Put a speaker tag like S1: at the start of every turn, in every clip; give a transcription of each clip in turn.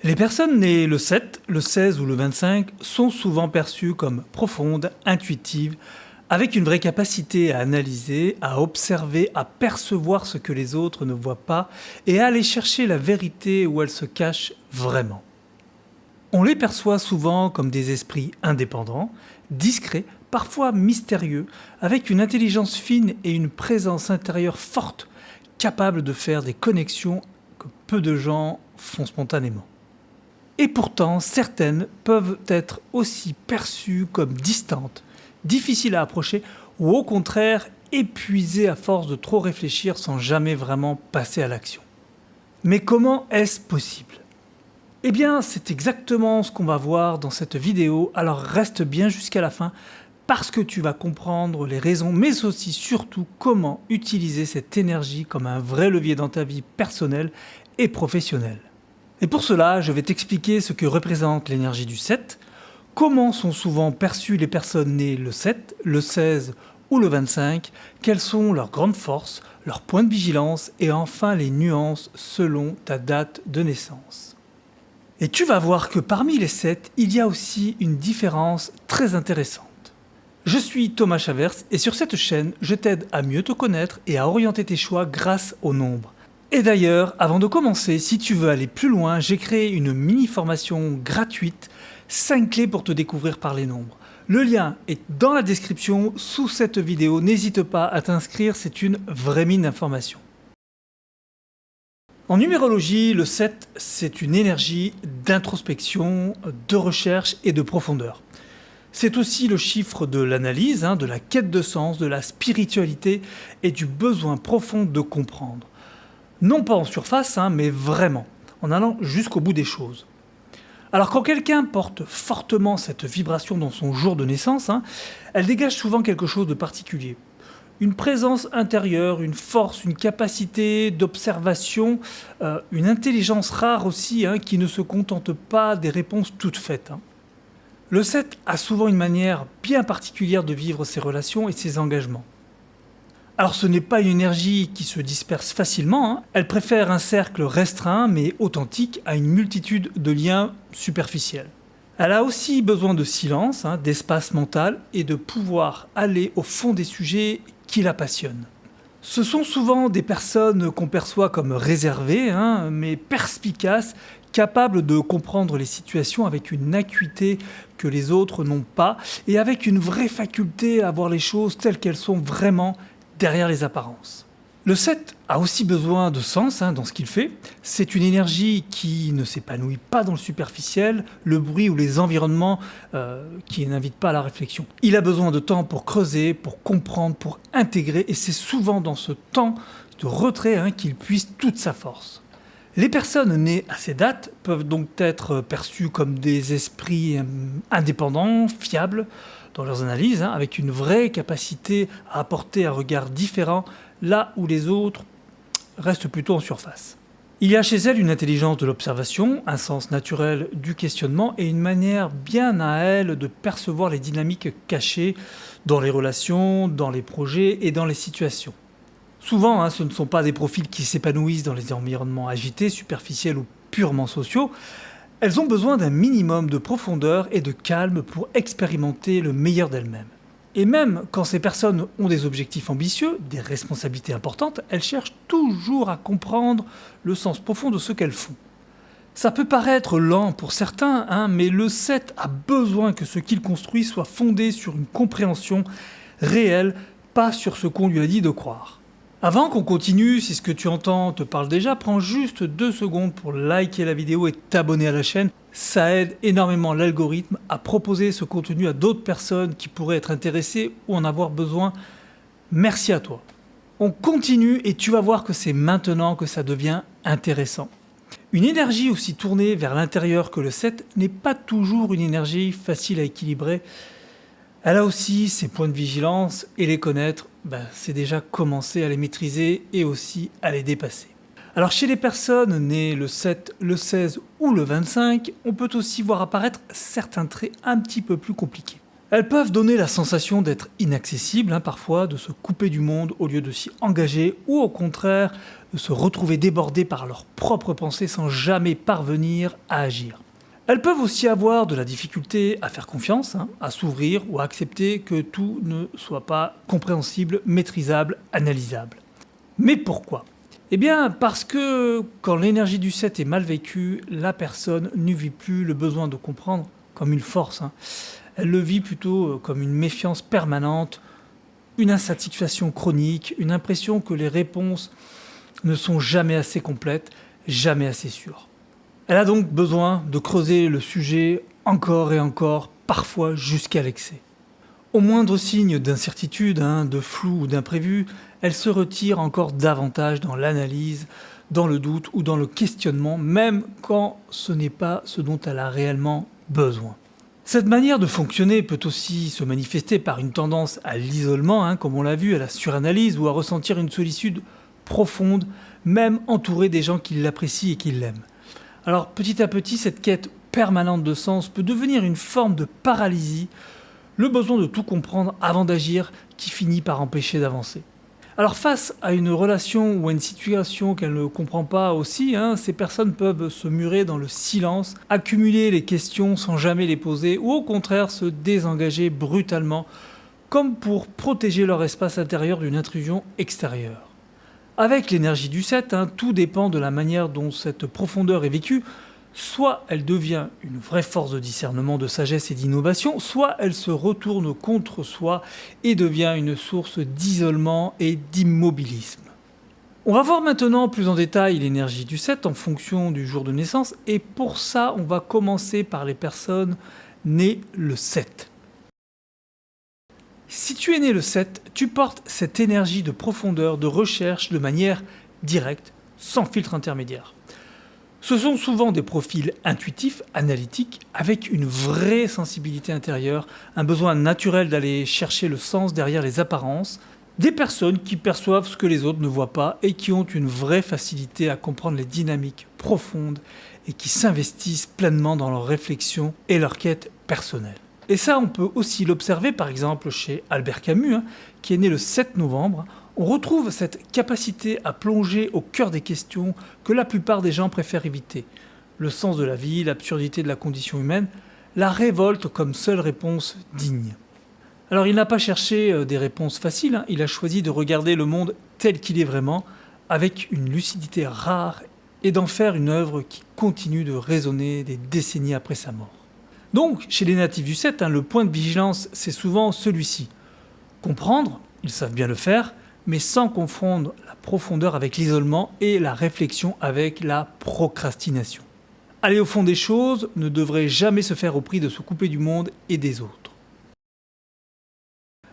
S1: Les personnes nées le 7, le 16 ou le 25 sont souvent perçues comme profondes, intuitives, avec une vraie capacité à analyser, à observer, à percevoir ce que les autres ne voient pas et à aller chercher la vérité où elle se cache vraiment. On les perçoit souvent comme des esprits indépendants, discrets, parfois mystérieux, avec une intelligence fine et une présence intérieure forte, capables de faire des connexions que peu de gens font spontanément. Et pourtant, certaines peuvent être aussi perçues comme distantes, difficiles à approcher ou au contraire épuisées à force de trop réfléchir sans jamais vraiment passer à l'action. Mais comment est-ce possible ? Eh bien, c'est exactement ce qu'on va voir dans cette vidéo, alors reste bien jusqu'à la fin parce que tu vas comprendre les raisons, mais aussi surtout comment utiliser cette énergie comme un vrai levier dans ta vie personnelle et professionnelle. Et pour cela, je vais t'expliquer ce que représente l'énergie du 7, comment sont souvent perçues les personnes nées le 7, le 16 ou le 25, quelles sont leurs grandes forces, leurs points de vigilance et enfin les nuances selon ta date de naissance. Et tu vas voir que parmi les 7, il y a aussi une différence très intéressante. Je suis Thomas Chavers et sur cette chaîne, je t'aide à mieux te connaître et à orienter tes choix grâce au nombre. Et d'ailleurs, avant de commencer, si tu veux aller plus loin, j'ai créé une mini-formation gratuite, 5 clés pour te découvrir par les nombres. Le lien est dans la description sous cette vidéo, n'hésite pas à t'inscrire, c'est une vraie mine d'informations. En numérologie, le 7, c'est une énergie d'introspection, de recherche et de profondeur. C'est aussi le chiffre de l'analyse, de la quête de sens, de la spiritualité et du besoin profond de comprendre. Non pas en surface, mais vraiment, en allant jusqu'au bout des choses. Alors quand quelqu'un porte fortement cette vibration dans son jour de naissance, elle dégage souvent quelque chose de particulier. Une présence intérieure, une force, une capacité d'observation, une intelligence rare aussi, qui ne se contente pas des réponses toutes faites. Le 7 a souvent une manière bien particulière de vivre ses relations et ses engagements. Alors ce n'est pas une énergie qui se disperse facilement, elle préfère un cercle restreint mais authentique à une multitude de liens superficiels. Elle a aussi besoin de silence, d'espace mental et de pouvoir aller au fond des sujets qui la passionnent. Ce sont souvent des personnes qu'on perçoit comme réservées, mais perspicaces, capables de comprendre les situations avec une acuité que les autres n'ont pas et avec une vraie faculté à voir les choses telles qu'elles sont vraiment derrière les apparences. Le 7 a aussi besoin de sens dans ce qu'il fait. C'est une énergie qui ne s'épanouit pas dans le superficiel, le bruit ou les environnements qui n'invitent pas à la réflexion. Il a besoin de temps pour creuser, pour comprendre, pour intégrer et c'est souvent dans ce temps de retrait qu'il puise toute sa force. Les personnes nées à ces dates peuvent donc être perçues comme des esprits indépendants, fiables dans leurs analyses, avec une vraie capacité à apporter un regard différent là où les autres restent plutôt en surface. Il y a chez elles une intelligence de l'observation, un sens naturel du questionnement et une manière bien à elle de percevoir les dynamiques cachées dans les relations, dans les projets et dans les situations. Souvent, ce ne sont pas des profils qui s'épanouissent dans les environnements agités, superficiels ou purement sociaux. Elles ont besoin d'un minimum de profondeur et de calme pour expérimenter le meilleur d'elles-mêmes. Et même quand ces personnes ont des objectifs ambitieux, des responsabilités importantes, elles cherchent toujours à comprendre le sens profond de ce qu'elles font. Ça peut paraître lent pour certains, mais le 7 a besoin que ce qu'il construit soit fondé sur une compréhension réelle, pas sur ce qu'on lui a dit de croire. Avant qu'on continue, si ce que tu entends te parle déjà, prends juste 2 secondes pour liker la vidéo et t'abonner à la chaîne. Ça aide énormément l'algorithme à proposer ce contenu à d'autres personnes qui pourraient être intéressées ou en avoir besoin. Merci à toi. On continue et tu vas voir que c'est maintenant que ça devient intéressant. Une énergie aussi tournée vers l'intérieur que le 7 n'est pas toujours une énergie facile à équilibrer. Elle a aussi ses points de vigilance et les connaître, c'est déjà commencer à les maîtriser et aussi à les dépasser. Alors chez les personnes nées le 7, le 16 ou le 25, on peut aussi voir apparaître certains traits un petit peu plus compliqués. Elles peuvent donner la sensation d'être inaccessibles, parfois, de se couper du monde au lieu de s'y engager, ou au contraire, de se retrouver débordées par leurs propres pensées sans jamais parvenir à agir. Elles peuvent aussi avoir de la difficulté à faire confiance, à s'ouvrir ou à accepter que tout ne soit pas compréhensible, maîtrisable, analysable. Mais pourquoi? Eh bien, parce que quand l'énergie du 7 est mal vécue, la personne ne vit plus le besoin de comprendre comme une force. Elle le vit plutôt comme une méfiance permanente, une insatisfaction chronique, une impression que les réponses ne sont jamais assez complètes, jamais assez sûres. Elle a donc besoin de creuser le sujet encore et encore, parfois jusqu'à l'excès. Au moindre signe d'incertitude, de flou ou d'imprévu, elle se retire encore davantage dans l'analyse, dans le doute ou dans le questionnement, même quand ce n'est pas ce dont elle a réellement besoin. Cette manière de fonctionner peut aussi se manifester par une tendance à l'isolement, comme on l'a vu, à la suranalyse ou à ressentir une solitude profonde, même entourée des gens qui l'apprécient et qui l'aiment. Alors petit à petit, cette quête permanente de sens peut devenir une forme de paralysie, le besoin de tout comprendre avant d'agir qui finit par empêcher d'avancer. Alors face à une relation ou à une situation qu'elle ne comprend pas aussi, ces personnes peuvent se murer dans le silence, accumuler les questions sans jamais les poser ou au contraire se désengager brutalement, comme pour protéger leur espace intérieur d'une intrusion extérieure. Avec l'énergie du 7, tout dépend de la manière dont cette profondeur est vécue. Soit elle devient une vraie force de discernement, de sagesse et d'innovation, soit elle se retourne contre soi et devient une source d'isolement et d'immobilisme. On va voir maintenant plus en détail l'énergie du 7 en fonction du jour de naissance, et pour ça, on va commencer par les personnes nées le 7. Si tu es né le 7, tu portes cette énergie de profondeur, de recherche de manière directe, sans filtre intermédiaire. Ce sont souvent des profils intuitifs, analytiques, avec une vraie sensibilité intérieure, un besoin naturel d'aller chercher le sens derrière les apparences, des personnes qui perçoivent ce que les autres ne voient pas et qui ont une vraie facilité à comprendre les dynamiques profondes et qui s'investissent pleinement dans leurs réflexions et leurs quêtes personnelles. Et ça, on peut aussi l'observer par exemple chez Albert Camus, qui est né le 7 novembre. On retrouve cette capacité à plonger au cœur des questions que la plupart des gens préfèrent éviter. Le sens de la vie, l'absurdité de la condition humaine, la révolte comme seule réponse digne. Alors il n'a pas cherché des réponses faciles, il a choisi de regarder le monde tel qu'il est vraiment, avec une lucidité rare et d'en faire une œuvre qui continue de résonner des décennies après sa mort. Donc, chez les natifs du 7, le point de vigilance, c'est souvent celui-ci. Comprendre, ils savent bien le faire, mais sans confondre la profondeur avec l'isolement et la réflexion avec la procrastination. Aller au fond des choses ne devrait jamais se faire au prix de se couper du monde et des autres.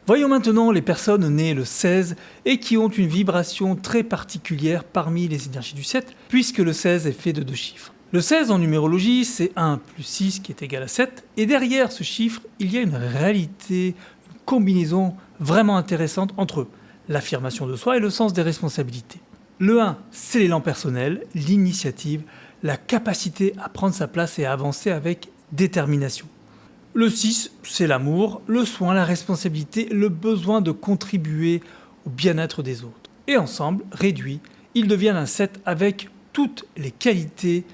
S1: Voyons maintenant les personnes nées le 16 et qui ont une vibration très particulière parmi les énergies du 7, puisque le 16 est fait de 2 chiffres. Le 16 en numérologie, c'est 1 plus 6 qui est égal à 7, et derrière ce chiffre, il y a une réalité, une combinaison vraiment intéressante entre l'affirmation de soi et le sens des responsabilités. Le 1, c'est l'élan personnel, l'initiative, la capacité à prendre sa place et à avancer avec détermination. Le 6, c'est l'amour, le soin, la responsabilité, le besoin de contribuer au bien-être des autres. Et ensemble, réduits, ils deviennent un 7 avec toutes les qualités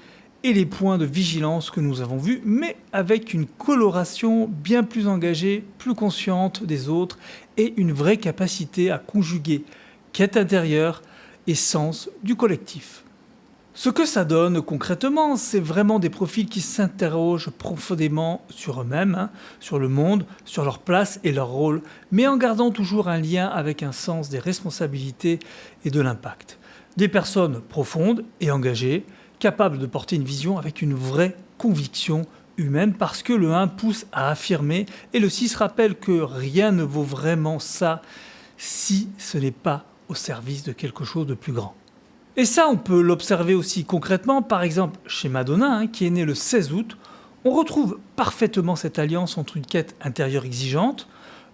S1: et les points de vigilance que nous avons vus, mais avec une coloration bien plus engagée, plus consciente des autres et une vraie capacité à conjuguer quête intérieure et sens du collectif. Ce que ça donne concrètement, c'est vraiment des profils qui s'interrogent profondément sur eux-mêmes, sur le monde, sur leur place et leur rôle, mais en gardant toujours un lien avec un sens des responsabilités et de l'impact. Des personnes profondes et engagées, capables de porter une vision avec une vraie conviction humaine, parce que le 1 pousse à affirmer et le 6 rappelle que rien ne vaut vraiment ça si ce n'est pas au service de quelque chose de plus grand. Et ça, on peut l'observer aussi concrètement, par exemple chez Madonna, qui est née le 16 août, on retrouve parfaitement cette alliance entre une quête intérieure exigeante,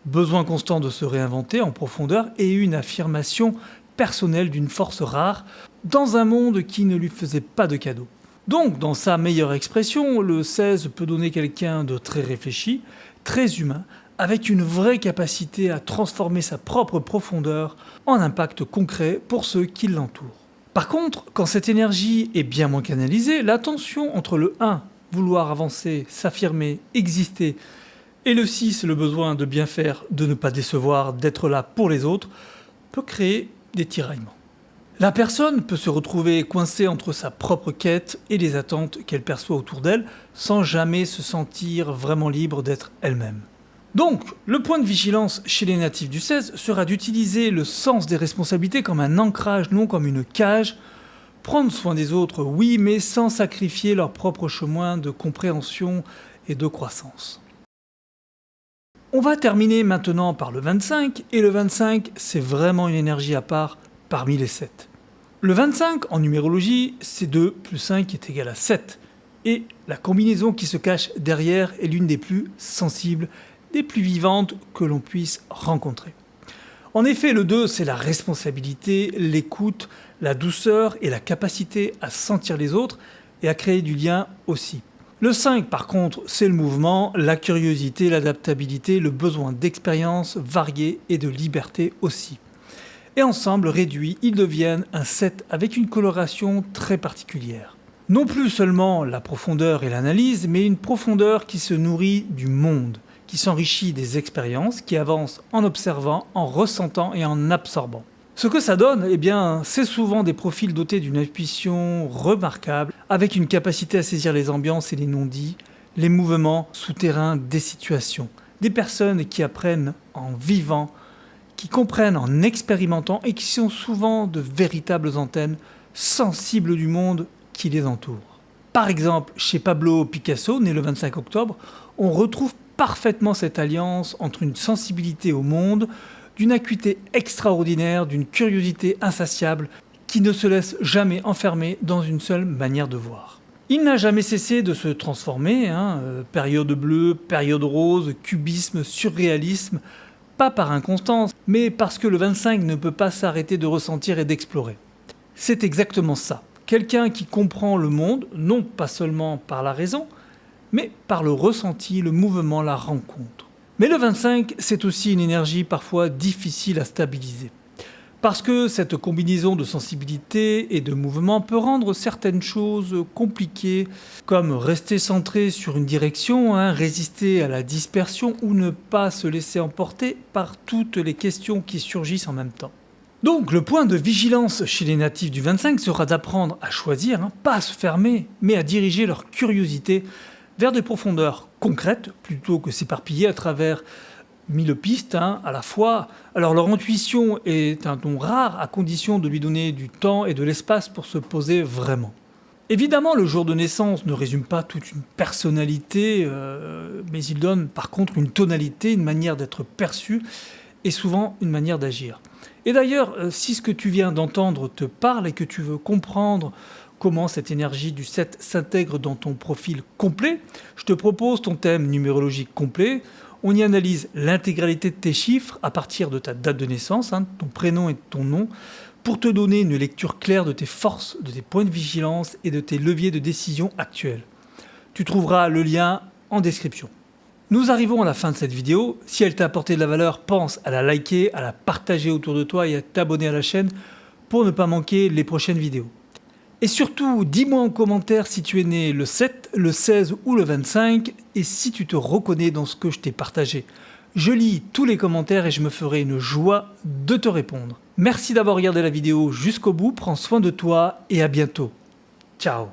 S1: besoin constant de se réinventer en profondeur et une affirmation personnelle d'une force rare dans un monde qui ne lui faisait pas de cadeau. Donc, dans sa meilleure expression, le 16 peut donner quelqu'un de très réfléchi, très humain, avec une vraie capacité à transformer sa propre profondeur en impact concret pour ceux qui l'entourent. Par contre, quand cette énergie est bien moins canalisée, la tension entre le 1, vouloir avancer, s'affirmer, exister, et le 6, le besoin de bien faire, de ne pas décevoir, d'être là pour les autres, peut créer des tiraillements. La personne peut se retrouver coincée entre sa propre quête et les attentes qu'elle perçoit autour d'elle, sans jamais se sentir vraiment libre d'être elle-même. Donc, le point de vigilance chez les natifs du 16 sera d'utiliser le sens des responsabilités comme un ancrage, non comme une cage. Prendre soin des autres, oui, mais sans sacrifier leur propre chemin de compréhension et de croissance. On va terminer maintenant par le 25, et le 25, c'est vraiment une énergie à part parmi les 7. Le 25, en numérologie, c'est 2 plus 5 est égal à 7. Et la combinaison qui se cache derrière est l'une des plus sensibles, des plus vivantes que l'on puisse rencontrer. En effet, le 2, c'est la responsabilité, l'écoute, la douceur et la capacité à sentir les autres et à créer du lien aussi. Le 5, par contre, c'est le mouvement, la curiosité, l'adaptabilité, le besoin d'expérience variée et de liberté aussi. Et ensemble, réduits, ils deviennent un 7 avec une coloration très particulière. Non plus seulement la profondeur et l'analyse, mais une profondeur qui se nourrit du monde, qui s'enrichit des expériences, qui avance en observant, en ressentant et en absorbant. Ce que ça donne, eh bien, c'est souvent des profils dotés d'une intuition remarquable, avec une capacité à saisir les ambiances et les non-dits, les mouvements souterrains des situations. Des personnes qui apprennent en vivant, qui comprennent en expérimentant et qui sont souvent de véritables antennes sensibles du monde qui les entoure. Par exemple, chez Pablo Picasso, né le 25 octobre, on retrouve parfaitement cette alliance entre une sensibilité au monde, d'une acuité extraordinaire, d'une curiosité insatiable qui ne se laisse jamais enfermer dans une seule manière de voir. Il n'a jamais cessé de se transformer, période bleue, période rose, cubisme, surréalisme, pas par inconstance, mais parce que le 25 ne peut pas s'arrêter de ressentir et d'explorer. C'est exactement ça. Quelqu'un qui comprend le monde, non pas seulement par la raison, mais par le ressenti, le mouvement, la rencontre. Mais le 25, c'est aussi une énergie parfois difficile à stabiliser. Parce que cette combinaison de sensibilité et de mouvement peut rendre certaines choses compliquées, comme rester centré sur une direction, résister à la dispersion ou ne pas se laisser emporter par toutes les questions qui surgissent en même temps. Donc le point de vigilance chez les natifs du 25 sera d'apprendre à choisir, pas à se fermer, mais à diriger leur curiosité vers des profondeurs concrètes plutôt que s'éparpiller à travers 1000 pistes à la fois. Alors leur intuition est un don rare à condition de lui donner du temps et de l'espace pour se poser vraiment. Évidemment, le jour de naissance ne résume pas toute une personnalité, mais il donne par contre une tonalité, une manière d'être perçu et souvent une manière d'agir. Et d'ailleurs, si ce que tu viens d'entendre te parle et que tu veux comprendre comment cette énergie du 7 s'intègre dans ton profil complet, je te propose ton thème numérologique complet. On y analyse l'intégralité de tes chiffres à partir de ta date de naissance, ton prénom et ton nom, pour te donner une lecture claire de tes forces, de tes points de vigilance et de tes leviers de décision actuels. Tu trouveras le lien en description. Nous arrivons à la fin de cette vidéo. Si elle t'a apporté de la valeur, pense à la liker, à la partager autour de toi et à t'abonner à la chaîne pour ne pas manquer les prochaines vidéos. Et surtout, dis-moi en commentaire si tu es né le 7, le 16 ou le 25 et si tu te reconnais dans ce que je t'ai partagé. Je lis tous les commentaires et je me ferai une joie de te répondre. Merci d'avoir regardé la vidéo jusqu'au bout, prends soin de toi et à bientôt. Ciao.